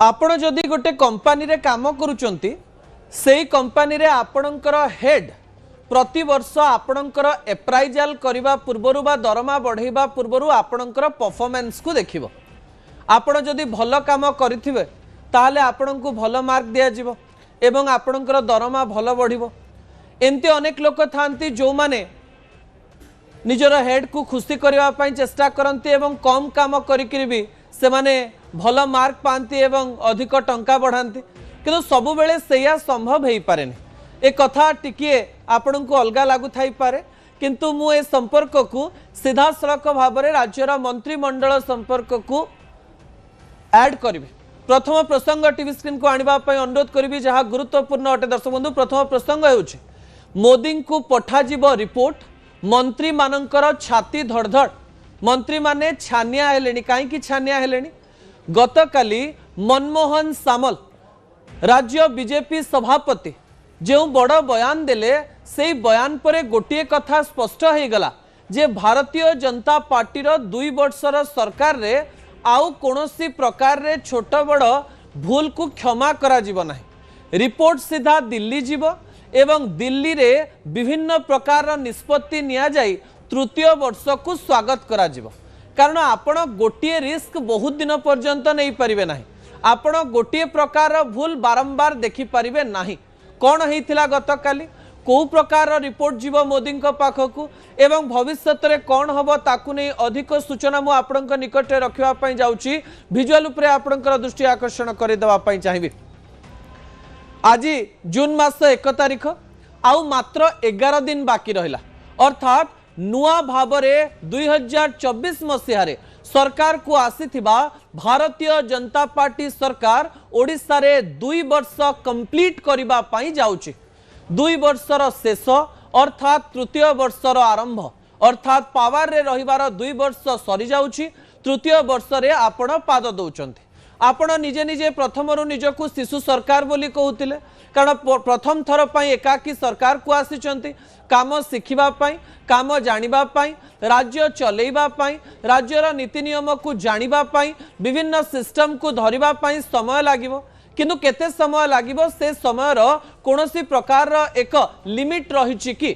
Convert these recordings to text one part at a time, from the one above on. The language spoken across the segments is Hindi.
आपण जदि गोटे कंपनी रे काम करूचंती सेही कंपनी रे आपणकर हेड प्रति वर्ष आपणकर एप्राइजाल करबा पूर्वरु बा दरमा बढ़ेबा पूर्वरु आपणकर परफॉर्मेंस को देखिबो। आपण जदि भल काम करिथिबे ताले आपणको भल मार्क दिया जिवो एवं आपणकर दरमा भल बढ़िबो। एमती अनेक लोक थांती जो माने निजर हेड को खुशी करबा पई चेष्टा करंती एवं कम काम करिकरी भी से माने भल मार्क पाती एवं अधिक टंका बढ़ाती किंतु सबु बेले सेया संभव हो पारे ए कथा टिकिए आपण को अलग लागू थाई पारे किंतु मु ए संपर्क को सीधा सड़क भाव में राज्यर मंत्रिमंडल संपर्क को ऐड करी। प्रथम प्रसंग टीवी स्क्रीन को आनिबा पई अनुरोध करी जहाँ गुरुत्वपूर्ण अटे। दर्शक बंधु प्रथम प्रसंग होउछि मोदी को पठाजिब रिपोर्ट मंत्री मानकर छाती धड़धड़। मंत्री माने छानिया हेलेनी काईकि छानिया हेलेनी गतकाली मनमोहन सामल राज्य बीजेपी सभापति जो बड़ बयान देले से बयान पर गोटे कथा स्पष्ट हो गला जे भारतीय जनता पार्टीर 2 वर्षर सरकार रे आउ कोनोसी प्रकार रे छोट बड़ भूल को क्षमा करा जीव नाही। रिपोर्ट सीधा दिल्ली जीव एवं दिल्ली रे विभिन्न प्रकार निष्पत्ति निया जाई तृतीय वर्ष को स्वागत करा जीव। कारण आपण गोटे रिस्क बहुत दिन पर्यंत नहीं पारिबे नाही। आपण गोटे प्रकार भूल बारंबार देखि पारिबे नाही। कौन होइथिला गतकाली को प्रकार रिपोर्ट जीव मोदी पाखकू एवं भविष्य में कौन हम ताकू नहीं अधिक सूचना मु आपणक निकट रखिबा पई जाउची। विजुअल उपरे आपणकर दृष्टि आकर्षण करि देबा पई चाहिबी। आज जून मास 1 तारिख आउ मात्र 11 दिन बाकी रहिला अर्थात नुआ भावरे 2024 मसीहारे सरकार को आसीथिबा भारतीय जनता पार्टी सरकार ओडिशा रे 2 वर्ष कंप्लीट करिबा पई जाउची। 2 वर्षर शेष अर्थात तृतीय वर्षर आरंभ अर्थात पावर रे रहिबार 2 वर्ष सरी जाउची। तृतीय वर्ष रे आपण पाद दउचंती। आपण निजे निजे प्रथमरु निजकु शिशु सरकार बोली कहउतिले कारण प्रथम थर पई एकाकी सरकार को आसीचंती काम शिखिबा पई काम जानिबा पई राज्य चलेइबा पई राज्यर नीति नियम को जानिबा पई विभिन्न सिस्टम को धरिबा पई समय लागिबो किंतु केते समय लागिबो से समयर कोनोसी प्रकार एक लिमिट रहिछि कि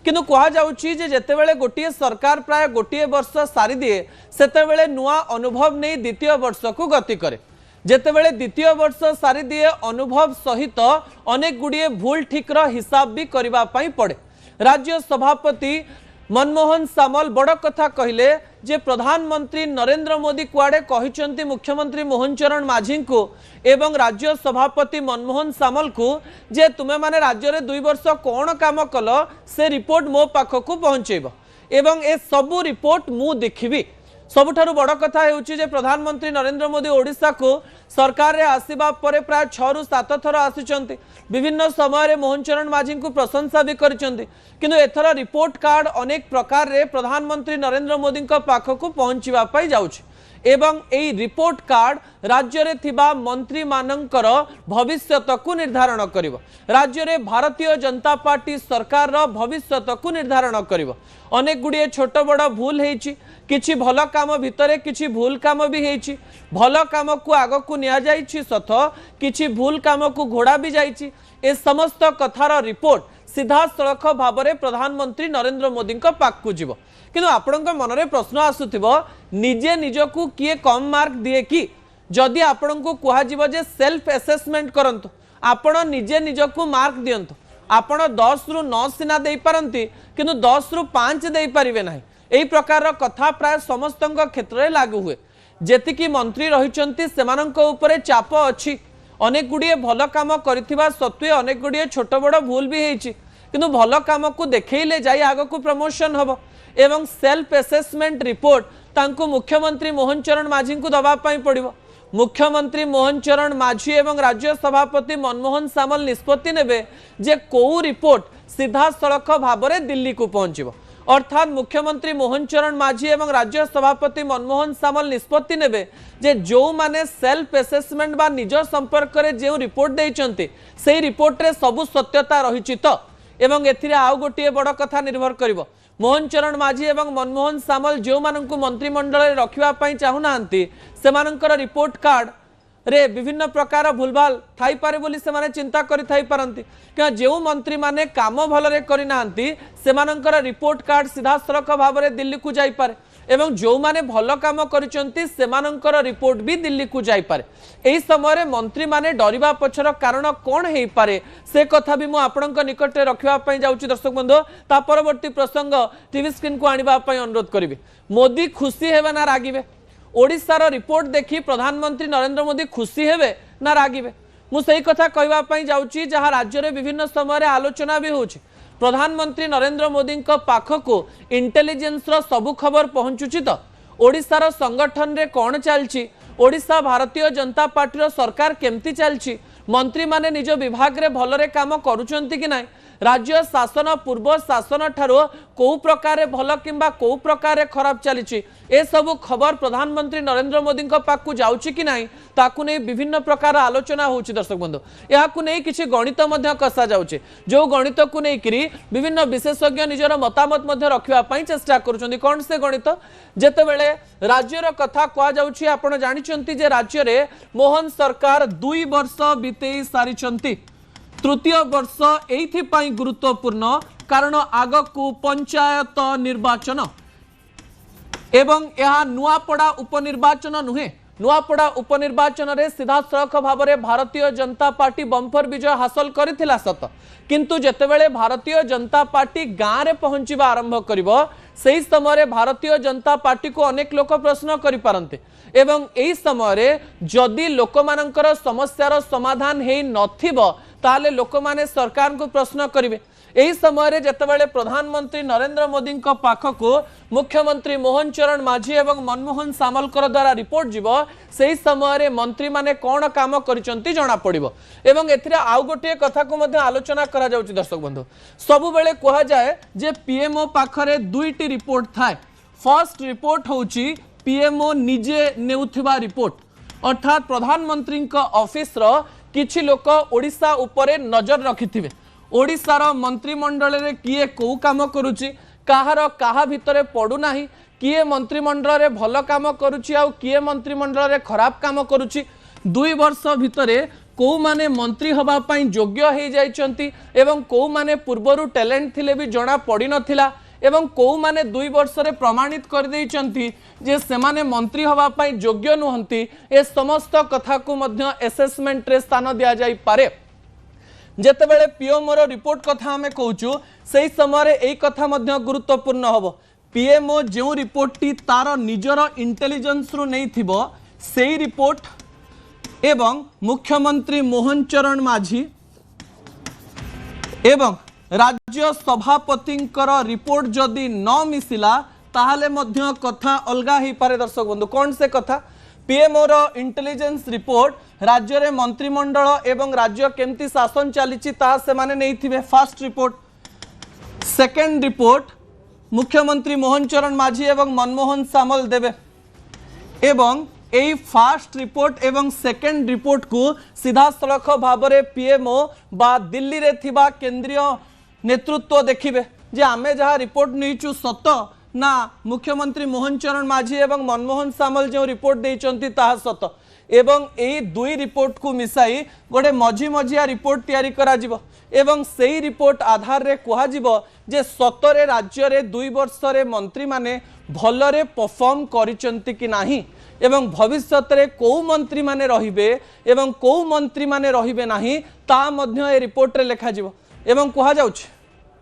किंतु कहा जाउछि जे जेतेबेले गोटिए सरकार प्राय गोटिए वर्ष सारी दिए सेतेबेले नुआ अनुभव नहीं द्वितीय वर्ष को गति करे। जेतेबेले द्वितीय वर्ष सारी दिए अनुभव सहित अनेक गुड़िए भूल ठीकर हिसाब भी करबा पई पड़े। राज्य सभापति मनमोहन सामल बड़ कथा कहले जे प्रधानमंत्री नरेंद्र मोदी कुआडे कहिसंती मुख्यमंत्री मोहन चरण माझी को एवं राज्य सभापति मनमोहन सामल को जे तुमे माने राज्य रे 2 वर्ष कौन काम कल से रिपोर्ट मो पाखकू पहुंचेब एवं ए सबू रिपोर्ट मु देखिबी। सबुठारु बड़ कथा हेउछि जे प्रधानमंत्री नरेंद्र मोदी ओडिशा को सरकार रे आसीबा परे प्राय 6 रु 7 थर आसीचंती। विभिन्न समय रे मोहन चरण माझी को प्रशंसा भी करिसंती किंतु एथर रिपोर्ट कार्ड अनेक प्रकार रे प्रधानमंत्री नरेंद्र मोदी का पाखकू पहुंचीबा पई जाउछि एवं एई रिपोर्ट कार्ड राज्य रे थिबा मंत्री मानकर भविष्यत को निर्धारण करिवो। राज्य रे भारतीय जनता पार्टी सरकार रो भविष्यत को निर्धारण करिवो। अनेक गुड़िए छोट बड़ भूल हेछि किछि भल काम भितरे किछि भूल काम भी हेछि। भल काम को आग को निया जाइछि सथ किछि भूल काम को घोड़ा भी जाइछि। ए समस्त कथार रिपोर्ट सीधा सड़क भाव में प्रधानमंत्री नरेंद्र मोदी पाखकू जीव किंतु आपणक मनरे प्रश्न आसुथिबो निजे निजकू किए कम मार्क दिए कि जदि आपणको कुहाजिबो जे सेल्फ असेसमेंट करंतु आपण निजे निजकू मार्क दियंतु आपण 10 रु 9 सिना देई पारंती किंतु 10 रु 5 देई परिबे नाही। एई प्रकार कथा प्राय समस्तक क्षेत्र में लागू हुए। जेतिकी मंत्री रहिचंती सेमानक उपरे चाप अछि। अनेक गुड़िए भल काम करिथिबा सत्वे अनेक गुड़िए छोट बड़ भूल भी हेछि किंतु भल काम को देखैले जाई आग को प्रमोशन हबो एवं सेल्फ असेसमेंट रिपोर्ट तांको मुख्यमंत्री मोहन चरण माझी को दबा पाई पड़िबो। मुख्यमंत्री मोहन चरण माझी एवं राज्य सभापति मनमोहन सामल निष्पत्ति नेबे जे को रिपोर्ट सीधा सड़क भाव में दिल्ली को पहुंचीबो अर्थात मुख्यमंत्री मोहन चरण माझी एवं राज्य सभापति मनमोहन सामल निष्पत्ति नेबे जे जो माने सेल्फ असेसमेंट बा निज संपर्क रे जे रिपोर्ट देइचंती सेही रिपोर्ट रे सबु सत्यता रहिछि त एवं एथिरे आउ गोटिए बड़ कथा निर्भर करिवो। मोहन चरण माझी एवं मनमोहन सामल जो माननकु मंत्रिमंडल रे रखिबा पई चाहू नांती सेमानकर रिपोर्ट कार्ड रे विभिन्न प्रकार भूलभाल थाई पारे बोली से माने चिंता करि थाई पारंती कि जो मंत्री माने काम भलरे करि नांती सेमानंकर रिपोर्ट कार्ड सीधा सड़क भाव में दिल्ली को जाई पारे एवं जो माने भल काम करिसंती सेमानंकर रिपोर्ट भी दिल्ली को जाई पारे। एही समय मंत्री माने डरिबा पछर कारण कोन हेई पारे से कथा भी मु आपनक निकट रखिबा पई जाउची। दर्शक बंधु ता परवर्ती प्रसंग टीवी स्क्रीन को आनिबा पई अनुरोध करिवे। मोदी खुशी हेबे ना रागिबे? ओडिशार रिपोर्ट देखि प्रधानमंत्री नरेंद्र मोदी खुशी हेबे ना रागिबे? मु सही कथा कहबा पई जाउची जहां राज्य रे विभिन्न समय रे आलोचना भी होची। प्रधानमंत्री नरेंद्र मोदी पाखक इंटेलिजेंस रो सबु खबर पहुंचुची तो ओडिशार संगठन रे कौन चलची, ओडिशा भारतीय जनता पार्टी रो सरकार केमती चलची, मंत्री माने निज विभाग रे भलरे काम करूचंती कि नाही, राज्य शासन पूर्व शासन ठारो को प्रकार भल किंबा को प्रकार खराब चली ए सब खबर प्रधानमंत्री नरेंद्र मोदी पाखु जाउची कि नाही ताकु नै विभिन्न प्रकार आलोचना होउची। दर्शक बंधु याकु नै किछि गणित मध्य कसा जाउची जो गणित को नै करी विभिन्न विशेषज्ञ निजर मतामत मध्य रखिबा पई चेष्टा करूचंती। कोन से गणित जेतेबेले राज्यर कथा कहा जाउची आपण जानिचंती जे राज्य रे मोहन सरकार 2 वर्ष बितेई सारिचंती। तृतीय वर्ष एइथिपाई गुरुत्वपूर्ण कारण आगकू पंचायत निर्वाचन एवं यह नुआपड़ा उपनिर्वाचन नुहे। नुआपड़ा उपनिर्वाचन रे सीधा सड़क भाव में भारतीय जनता पार्टी बंपर विजय हासिल करथिला सत किंतु जेतेबेले भारतीय जनता पार्टी गाँव में पहुंचवा आरंभ करिवो सेही समय भारतीय जनता पार्टी को अनेक लोक प्रश्न करि पारंते एवं एही समय जदि लोक मानकर समस्यार समाधान हेई नथिबो ताले लोक माने सरकार को प्रश्न करिवे। एही समय जेतेबेले प्रधानमंत्री नरेंद्र मोदी पाखक मुख्यमंत्री मोहन चरण माझी एवं मनमोहन सामलकर द्वारा रिपोर्ट जीव से समय मंत्री माने कौन काम करिसंती जणा पड़िबो एवं एथिरे आउ गोटे कथा को मध्य आलोचना करा जाउची। दर्शक बंधु सबु बेले कहा जाए जे पीएमओ पाखरे दुईटी रिपोर्ट थाए। फर्स्ट रिपोर्ट होची पीएमओ निजे नेउथिबा रिपोर्ट अर्थात प्रधानमंत्री ऑफिस रो किछि लोक ओडिशा उपरे नजर रखिथिबे। ओडिशार मंत्रिमंडल रे किए को काम करुची काहार काहा भितरे पड़ू नाही किए मंत्रिमंडल रे भल काम करुची आ किए मंत्रिमंडल रे खराब काम करुची 2 वर्ष भितरे को माने मंत्री हबा पई योग्य हे जाइचंती एवं को माने पूर्वरु टैलेंट थिले भी जणा पड़ी नथिला एवं को माने 2 वर्ष रे प्रमाणित कर देइचंती जे सेमाने मंत्री हबा पई योग्य नुहंती। ए समस्त कथा को मध्य असेसमेंट रे स्थान दिया जाई पारे। जेतेबेले पीएमओ रिपोर्ट कथा आमे कहूचु सेही समय एई कथा मध्य गुरुत्वपूर्ण हबो। पीएमओ जो रिपोर्ट टी तार निजर इंटेलिजेंस रु नै थिबो सेही रिपोर्ट एवं मुख्यमंत्री मोहन चरण माझी एवं राज्य सभापतिंकर रिपोर्ट जदि न मिसिला ताहले मध्य कथा अलगा ही पारे। दर्शक बंधु कौन से कथा पीएमओ रो इंटेलिजेंस रिपोर्ट राज्य रे मंत्रिमंडल एवं राज्य केमती शासन चली ता से माने नहीं थिबे। फर्स्ट रिपोर्ट सेकंड रिपोर्ट मुख्यमंत्री मोहन चरण माझी एवं मनमोहन सामल देवे एवं एई फर्स्ट रिपोर्ट एवं सेकंड रिपोर्ट को सीधा सड़क भाव में पीएमओ बा दिल्ली रे थिबा केंद्रीय नेतृत्व देखिबे जे आमे जहाँ रिपोर्ट नहींचु सत ना मुख्यमंत्री मोहन चरण माझी एवं मनमोहन सामल जो रिपोर्ट देइचंती ताहा सत एवं एई दुई रिपोर्ट को मिसाई गोटे मझी मझिया रिपोर्ट तैयारी करा जिवो एवं सेही रिपोर्ट आधार रे कहा जिवो जे सतरे राज्य रे 2 वर्ष रे मंत्री माने भलरे परफॉर्म करिसंती कि नाही एवं भविष्यत रे को मंत्री माने रहिबे एवं को मंत्री माने रहिबे नाही ता मध्य ए रिपोर्ट रे लिखा जिवो एवं कहा जाउछ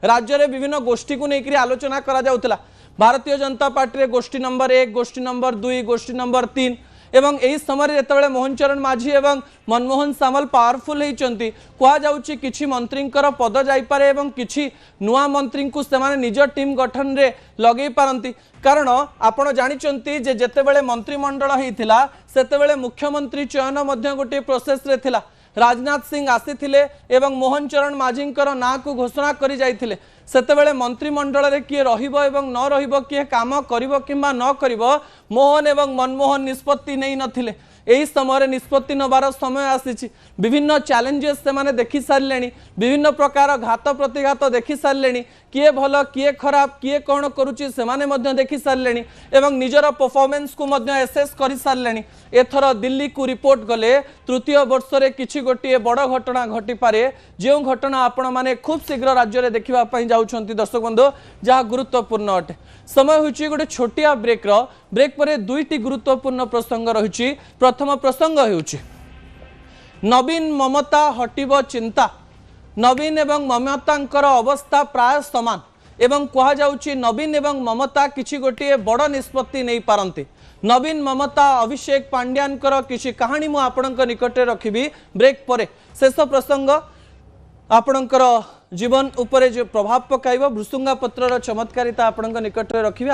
राज्य रे विभिन्न गोष्ठी को लेकर आलोचना करा जाउतला। भारतीय जनता पार्टी रे गोष्ठी नंबर 1 गोष्ठी नंबर 2 गोष्ठी नंबर 3 एवं एही समय जेतेबेले मोहन चरण माझी एवं मनमोहन सामल पावरफुल होइचंती कहा जाउची किछि मंत्रींकर पद जाई पारे एवं किछि नुआ मंत्री को सेमाने निज टीम गठन रे लगेई पारंती कारण आपण जानिचंती जे जेतेबेले मंत्रिमंडल हेइथिला सेतेबेले मुख्यमंत्री चयन मध्य गोटे प्रोसेस रे थिला। राजनाथ सिंह आसीथिले एवं मोहन चरण माझींकर ना को घोषणा करि जाइथिले सेतेबेले मंत्रिमंडल रे किए रहिबो एवं न रहिबो किए काम करिबो किंबा न करिबो मोहन एवं मनमोहन निष्पत्ति नै नथिले यही समय निष्पत्ति नबार समय आसी विभिन्न चैलेंजेस से माने देखि सारे विभिन्न प्रकार घात प्रतिघात देखि सारे किए भल किए खराब किए कौन करुच्ची से देखि सारे एवं निजर परफॉर्मेंस को एसेस कर सारे एथर दिल्ली को रिपोर्ट गले तृतीय वर्ष रे किछि गोटे बड़ घटना घटी पारे जो घटना आपण माने खूब शीघ्र राज्य में देखा जाउछंती दर्शक बंधु जहाँ गुरुत्वपूर्ण अटे समय होची गोटे छोटिया ब्रेक पर दुईटी गुरुत्वपूर्ण प्रसंग रही प्रथम प्रसंग होची नवीन ममता हटिब चिंता नवीन एवं ममतांकर अवस्था प्राय समान एवं कहा जाउची नवीन एवं ममता किछि गोटे बड़ निष्पत्ति नहीं पारंती नवीन ममता अभिषेक पांड्यानकर किछि कहानी मु आपणक निकटे रखिबी ब्रेक परे शेष प्रसंग आपणकर जीवन उपरे जो प्रभाव पकाइब भृसुंगा पत्रर चमत्कारिता आपणक निकटे रखिबी।